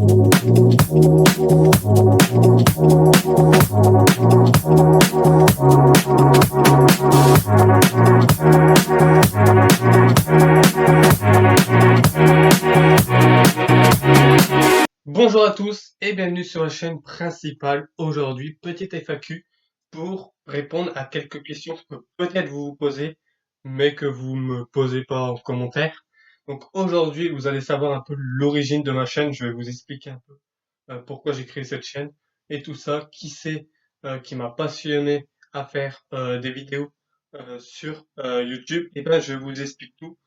Bonjour à tous et bienvenue sur la chaîne principale. Aujourd'hui, petite FAQ pour répondre à quelques questions que peut-être vous vous posez, mais que vous me posez pas en commentaire. Donc aujourd'hui, vous allez savoir un peu l'origine de ma chaîne. Je vais vous expliquer un peu pourquoi j'ai créé cette chaîne et tout ça, qui c'est qui m'a passionné à faire des vidéos sur YouTube. Et ben, je vous explique tout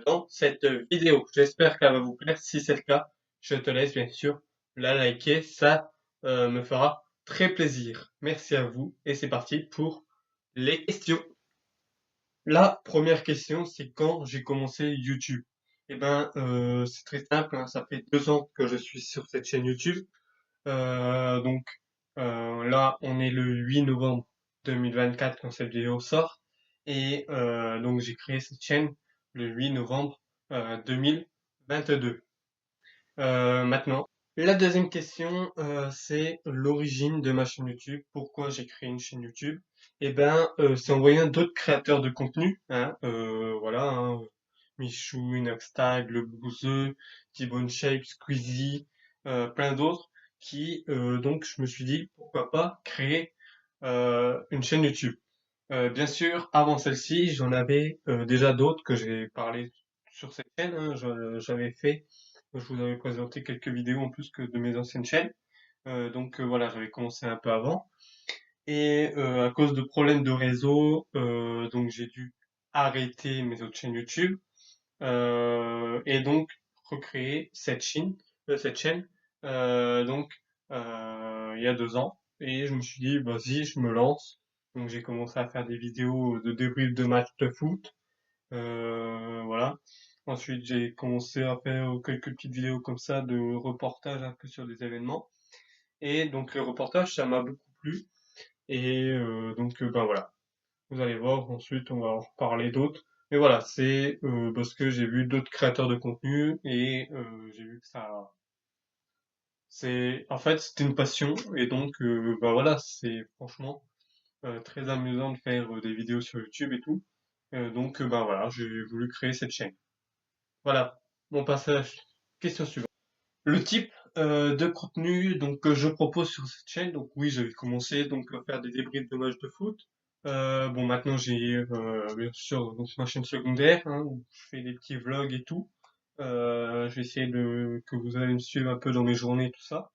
dans cette vidéo. J'espère qu'elle va vous plaire. Si c'est le cas, je te laisse bien sûr la liker. Ça me fera très plaisir. Merci à vous et c'est parti pour les questions. La première question, c'est quand j'ai commencé YouTube. Eh ben, c'est très simple, hein, ça fait 2 ans que je suis sur cette chaîne YouTube. Donc là, on est le 8 novembre 2024 quand cette vidéo sort. Et donc j'ai créé cette chaîne le 8 novembre 2022. Maintenant, la deuxième question, c'est l'origine de ma chaîne YouTube. Pourquoi j'ai créé une chaîne YouTube? Eh ben, c'est en voyant d'autres créateurs de contenu, hein, voilà, hein, Michou, Inoxtag, Le Bouzeux, T-Bone Shape, Squeezie, plein d'autres, qui, donc, je me suis dit, pourquoi pas créer une chaîne YouTube. Bien sûr, avant celle-ci, j'en avais déjà d'autres que j'ai parlé sur cette chaîne, hein, j'avais fait je vous avais présenté quelques vidéos en plus que de mes anciennes chaînes. Donc voilà, j'avais commencé un peu avant. Et à cause de problèmes de réseau, donc j'ai dû arrêter mes autres chaînes YouTube. Et donc recréer cette chaîne donc il y a 2 ans. Et je me suis dit, vas-y, je me lance. Donc j'ai commencé à faire des vidéos de débrief de matchs de foot. Voilà. Ensuite, j'ai commencé à faire quelques petites vidéos comme ça de reportage un peu sur des événements. Et donc, le reportage, ça m'a beaucoup plu. Et donc, ben voilà. Vous allez voir, ensuite, on va en reparler d'autres. Mais voilà, c'est parce que j'ai vu d'autres créateurs de contenu et j'ai vu que ça, en fait, c'était une passion. Et donc, ben voilà, c'est franchement très amusant de faire des vidéos sur YouTube et tout. Donc, ben voilà, j'ai voulu créer cette chaîne. Voilà, mon passage. Question suivante. Le type de contenu donc que je propose sur cette chaîne. Donc oui, j'avais commencé donc à faire des débriefs de matchs de foot. Bon, maintenant j'ai bien sûr donc ma chaîne secondaire hein, où je fais des petits vlogs et tout. Je vais essayer de que vous allez me suivre un peu dans mes journées et tout ça.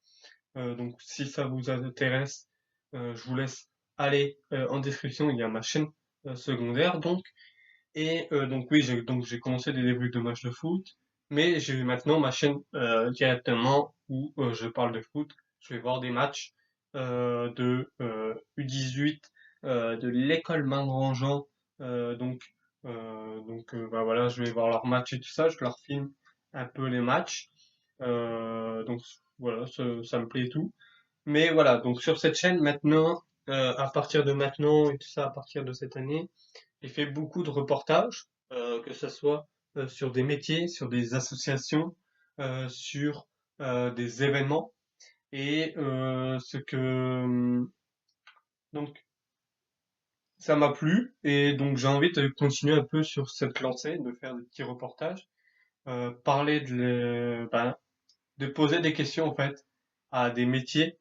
Donc si ça vous intéresse, je vous laisse aller en description. Il y a ma chaîne secondaire donc. Et donc oui, j'ai commencé des débuts de matchs de foot, mais j'ai maintenant ma chaîne directement où je parle de foot. Je vais voir des matchs de U18 de l'école Mangranjean. Donc bah voilà, je vais voir leurs matchs et tout ça. Je leur filme un peu les matchs. Donc voilà, ça me plaît et tout. Mais voilà, donc sur cette chaîne maintenant, à partir de maintenant et tout ça, à partir de cette année. J'ai fait beaucoup de reportages, que ce soit sur des métiers, sur des associations, sur des événements. Et donc ça m'a plu et donc j'ai envie de continuer un peu sur cette lancée, de faire des petits reportages, parler de poser des questions en fait à des métiers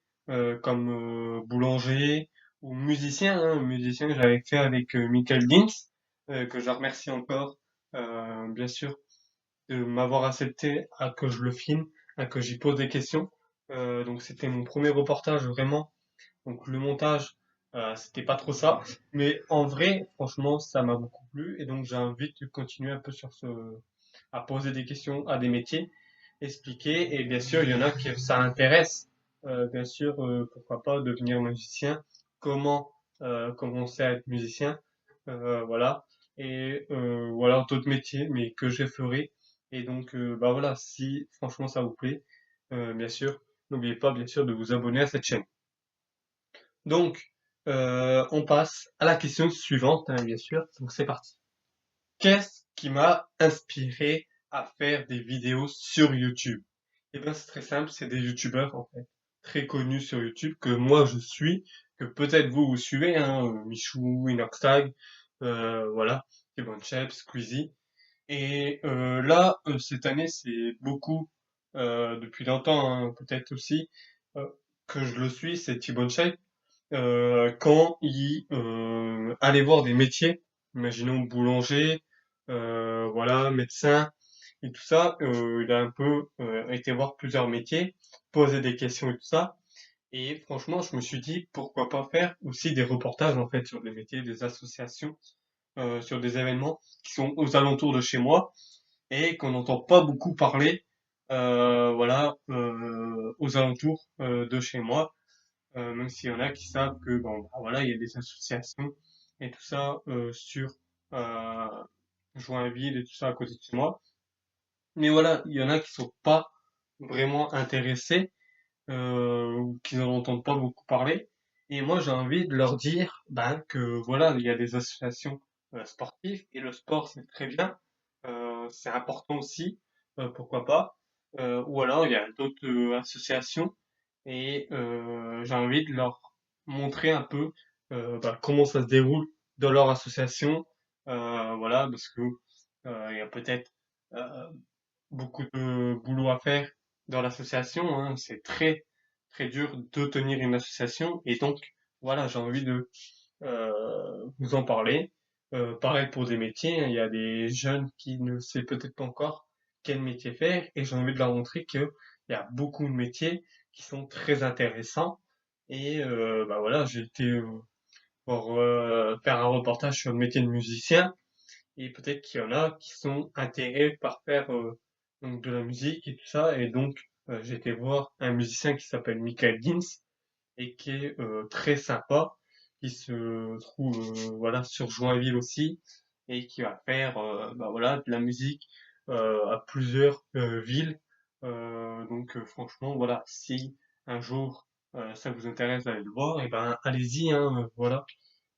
comme boulanger ou musicien. Hein. Musicien, que j'avais fait avec Michael Dins, que je remercie encore, bien sûr, de m'avoir accepté à que je le filme, à que j'y pose des questions. Donc c'était mon premier reportage vraiment. Donc le montage, c'était pas trop ça, mais en vrai, franchement, ça m'a beaucoup plu et donc j'ai envie de continuer un peu à poser des questions à des métiers, expliquer et bien sûr, il y en a qui ça intéresse, bien sûr, pourquoi pas devenir musicien, comment commencer à être musicien, voilà et voilà d'autres métiers, mais que je ferai et donc bah voilà, si franchement ça vous plaît, bien sûr, n'oubliez pas bien sûr de vous abonner à cette chaîne. Donc, on passe à la question suivante, hein, bien sûr. Donc, c'est parti. Qu'est-ce qui m'a inspiré à faire des vidéos sur YouTube? Eh ben, c'est très simple, c'est des youtubeurs, en fait, très connus sur YouTube, que moi je suis, que peut-être vous suivez, hein, Michou, Inoxtag, voilà, Kevin Chef, Squeezie. Et là, cette année, c'est beaucoup, depuis longtemps, hein, peut-être aussi, euh, que je le suis, c'est T-Bone Shape, quand il allait voir des métiers, imaginons boulanger, voilà, médecin, et tout ça, il a un peu été voir plusieurs métiers, poser des questions et tout ça. Et franchement, je me suis dit, pourquoi pas faire aussi des reportages, en fait, sur les métiers, des associations, sur des événements qui sont aux alentours de chez moi et qu'on n'entend pas beaucoup parler, voilà, aux alentours de chez moi, même s'il y en a qui savent que bon, bah, voilà, il y a des associations et tout ça sur euh, Joinville et tout ça à côté de chez moi. Mais voilà, il y en a qui sont pas vraiment intéressés ou qui n'en entendent pas beaucoup parler. Et moi, j'ai envie de leur dire ben, que voilà, il y a des associations sportives et le sport, c'est très bien, c'est important aussi, pourquoi pas. Ou alors, il y a d'autres associations et j'ai envie de leur montrer un peu comment ça se déroule dans leur association. Voilà, parce que il y a peut-être euh, beaucoup de boulot à faire dans l'association, hein. C'est très très dur de tenir une association et donc voilà, j'ai envie de vous en parler. Pareil pour des métiers, hein. Il y a des jeunes qui ne savent peut-être pas encore quel métier faire et j'ai envie de leur montrer que il y a beaucoup de métiers qui sont très intéressants et bah voilà, j'ai été pour faire un reportage sur le métier de musicien et peut-être qu'il y en a qui sont intéressés par faire donc de la musique et tout ça. Et donc, j'ai été voir un musicien qui s'appelle Michael Gins et qui est très sympa, qui se trouve voilà sur Joinville aussi et qui va faire bah, voilà de la musique à plusieurs villes. Donc franchement voilà, si un jour ça vous intéresse d'aller le voir, et ben allez-y hein, voilà.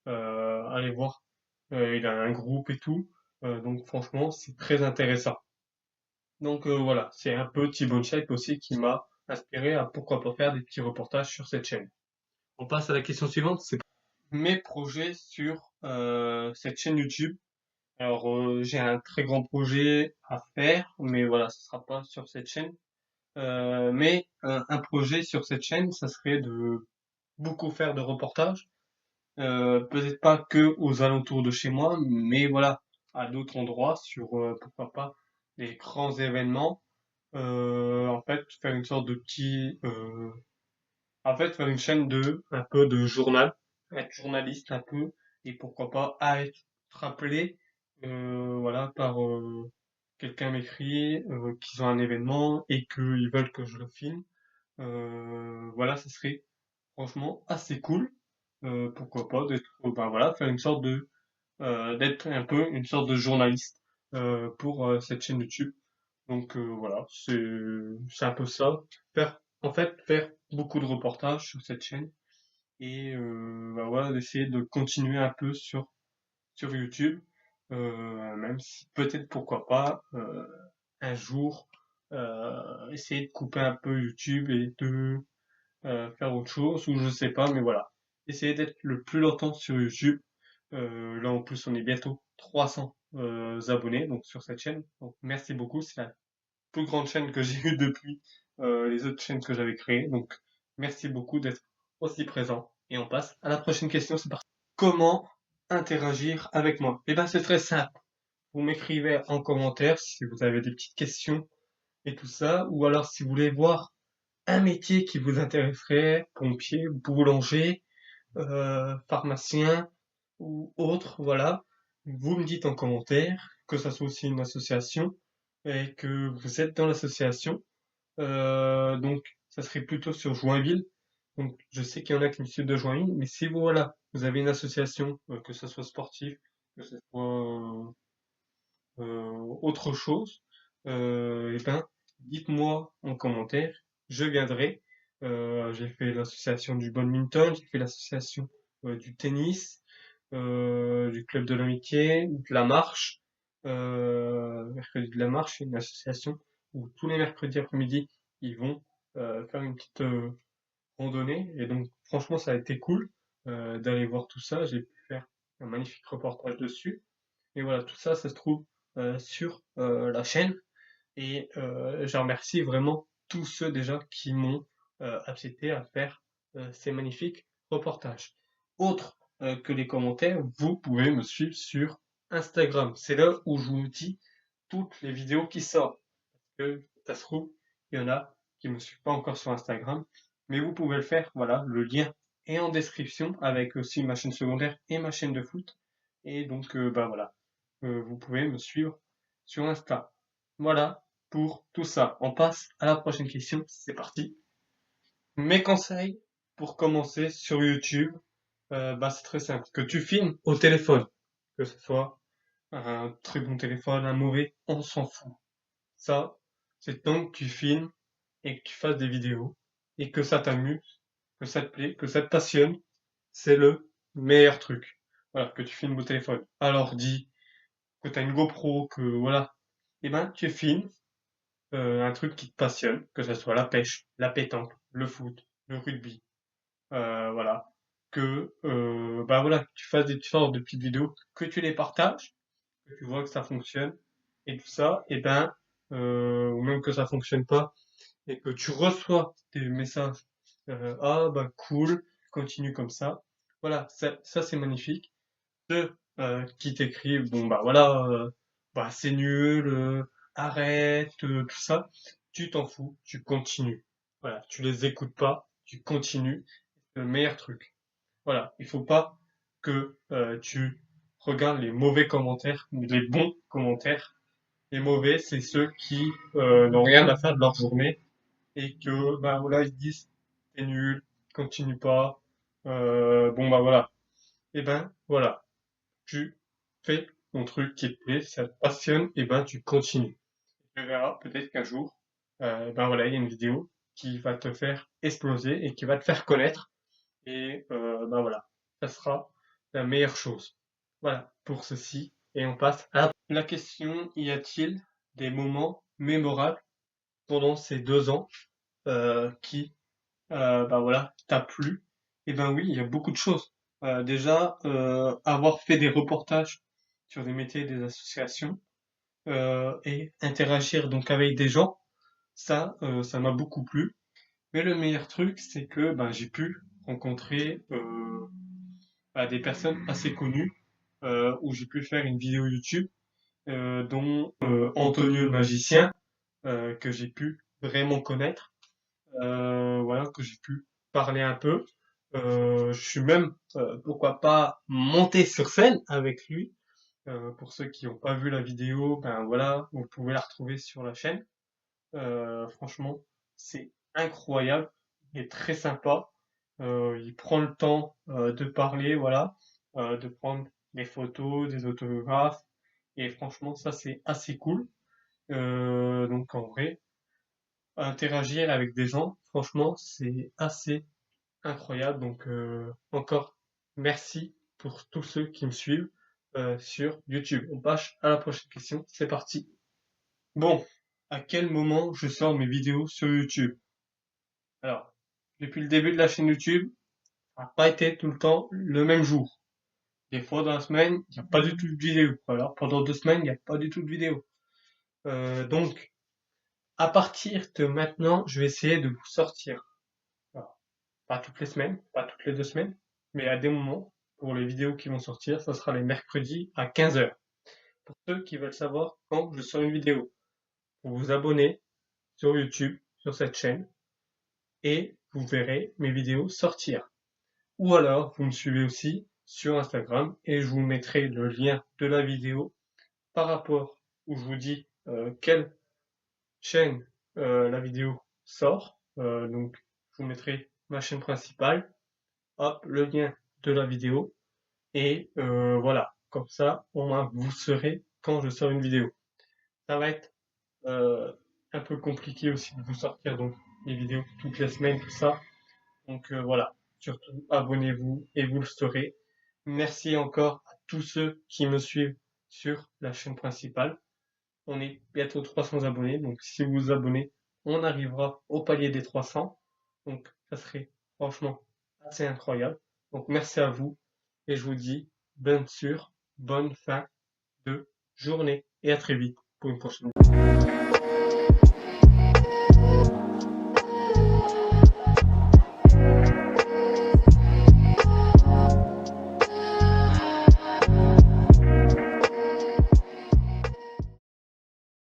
Allez voir. Il a un groupe et tout. Donc franchement, c'est très intéressant. Donc voilà, c'est un peu T-Bone Shape aussi qui m'a inspiré à pourquoi pas faire des petits reportages sur cette chaîne. On passe à la question suivante, c'est mes projets sur cette chaîne YouTube. Alors j'ai un très grand projet à faire, mais voilà, ce sera pas sur cette chaîne. Mais un projet sur cette chaîne, ça serait de beaucoup faire de reportages. Peut-être pas que aux alentours de chez moi, mais voilà, à d'autres endroits, sur pourquoi pas les grands événements. En fait, faire une sorte de petit, en fait, faire une chaîne de un peu de journal, être journaliste un peu, et pourquoi pas à être rappelé, voilà, par quelqu'un m'écrit qu'ils ont un événement et qu'ils veulent que je le filme. Voilà, ce serait franchement assez cool. Pourquoi pas d'être, ben voilà, faire une sorte de, d'être un peu une sorte de journaliste pour cette chaîne YouTube. Donc voilà, c'est un peu ça. Faire, en fait, faire beaucoup de reportages sur cette chaîne et ben voilà, d'essayer de continuer un peu sur YouTube, même si peut-être pourquoi pas un jour essayer de couper un peu YouTube et de faire autre chose ou je sais pas, mais voilà. Essayez d'être le plus longtemps sur YouTube. Là en plus on est bientôt 300 abonnés donc sur cette chaîne. Donc merci beaucoup, c'est la plus grande chaîne que j'ai eue depuis les autres chaînes que j'avais créées. Donc merci beaucoup d'être aussi présent. Et on passe à la prochaine question, c'est parti. Comment interagir avec moi? Eh ben c'est très simple. Vous m'écrivez en commentaire si vous avez des petites questions et tout ça, ou alors si vous voulez voir un métier qui vous intéresserait, pompier, boulanger, pharmacien ou autre, voilà. Vous me dites en commentaire que ça soit aussi une association et que vous êtes dans l'association. Donc, ça serait plutôt sur Joinville. Donc, je sais qu'il y en a qui me suivent de Joinville, mais si vous, voilà, vous avez une association, que ce soit sportif, que ce soit autre chose, eh ben, dites-moi en commentaire, je viendrai. J'ai fait l'association du badminton, j'ai fait l'association du tennis, du club de l'amitié, de la marche. Mercredi de la marche, c'est une association où tous les mercredis après-midi, ils vont faire une petite randonnée. Et donc, franchement, ça a été cool d'aller voir tout ça. J'ai pu faire un magnifique reportage dessus. Et voilà, tout ça, ça se trouve sur la chaîne. Et je remercie vraiment tous ceux déjà qui m'ont accepté à faire ces magnifiques reportages. Autre que les commentaires, vous pouvez me suivre sur Instagram. C'est là où je vous dis toutes les vidéos qui sortent. Que ça se trouve, il y en a qui me suivent pas encore sur Instagram, mais vous pouvez le faire. Voilà, le lien est en description avec aussi ma chaîne secondaire et ma chaîne de foot. Et donc, bah voilà, vous pouvez me suivre sur Insta. Voilà pour tout ça. On passe à la prochaine question. C'est parti. Mes conseils pour commencer sur YouTube, bah c'est très simple. Que tu filmes au téléphone, que ce soit un très bon téléphone, un mauvais, on s'en fout. Ça, c'est tant que tu filmes et que tu fasses des vidéos et que ça t'amuse, que ça te plaît, que ça te passionne, c'est le meilleur truc. Voilà, que tu filmes au téléphone. Alors dis que tu as une GoPro, que voilà, eh ben tu filmes un truc qui te passionne, que ce soit la pêche, la pétanque, le foot, le rugby, voilà, que bah voilà, que tu fasses des sortes de petites vidéos, que tu les partages, que tu vois que ça fonctionne et tout ça, et ben ou même que ça fonctionne pas et que tu reçois des messages ah bah cool, continue comme ça. Voilà, ça c'est magnifique. Ceux qui t'écrivent bon bah voilà bah c'est nul, arrête, tout ça, tu t'en fous, tu continues. Voilà, tu les écoutes pas, tu continues, c'est le meilleur truc. Voilà, il faut pas que tu regardes les mauvais commentaires, mais les bons commentaires. Les mauvais, c'est ceux qui n'ont rien à faire de leur journée et que bah voilà ils se disent t'es nul, continue pas, bon bah voilà. Et ben voilà, tu fais ton truc qui te plaît, ça te passionne, et ben tu continues. Tu verras peut-être qu'un jour, ben voilà, il y a une vidéo qui va te faire exploser et qui va te faire connaître et ben voilà, ça sera la meilleure chose. Voilà pour ceci et on passe à la question, y a-t-il des moments mémorables pendant ces 2 ans qui bah voilà, t'a plu? Eh ben oui, il y a beaucoup de choses. Déjà, avoir fait des reportages sur des métiers, des associations, et interagir donc avec des gens, ça m'a beaucoup plu. Mais le meilleur truc, c'est que ben, j'ai pu rencontrer bah, des personnes assez connues, où j'ai pu faire une vidéo YouTube, dont Antonio le magicien, que j'ai pu vraiment connaître. Voilà, que j'ai pu parler un peu. Je suis même, pourquoi pas, monté sur scène avec lui. Pour ceux qui n'ont pas vu la vidéo, ben voilà, vous pouvez la retrouver sur la chaîne. Franchement, c'est incroyable. Il est très sympa. Il prend le temps de parler, voilà, de prendre des photos, des autographes. Et franchement, ça c'est assez cool. Donc en vrai, interagir avec des gens, franchement, c'est assez incroyable. Donc encore merci pour tous ceux qui me suivent sur YouTube. On passe à la prochaine question. C'est parti. Bon, à quel moment je sors mes vidéos sur YouTube? Alors, depuis le début de la chaîne YouTube, ça n'a pas été tout le temps le même jour. Des fois dans la semaine, il n'y a pas du tout de vidéo. Alors pendant 2 semaines, il n'y a pas du tout de vidéo. Donc, à partir de maintenant, je vais essayer de vous sortir. Alors, pas toutes les semaines, pas toutes les 2 semaines, mais à des moments, pour les vidéos qui vont sortir, ça sera les mercredis à 15 heures. Pour ceux qui veulent savoir quand je sors une vidéo, vous vous abonnez sur YouTube, sur cette chaîne, et vous verrez mes vidéos sortir. Ou alors, vous me suivez aussi sur Instagram et je vous mettrai le lien de la vidéo par rapport où je vous dis quelle chaîne la vidéo sort. Donc, je vous mettrai ma chaîne principale, hop, le lien de la vidéo et voilà. Comme ça, au moins, vous saurez quand je sors une vidéo. Ça va être un peu compliqué aussi de vous sortir donc les vidéos toutes les semaines, tout ça. Donc voilà, surtout abonnez-vous et vous le saurez. Merci encore à tous ceux qui me suivent sur la chaîne principale. On est bientôt 300 abonnés, donc si vous vous abonnez, on arrivera au palier des 300. Donc, ça serait franchement assez incroyable. Donc, merci à vous et je vous dis bien sûr bonne fin de journée et à très vite pour une prochaine.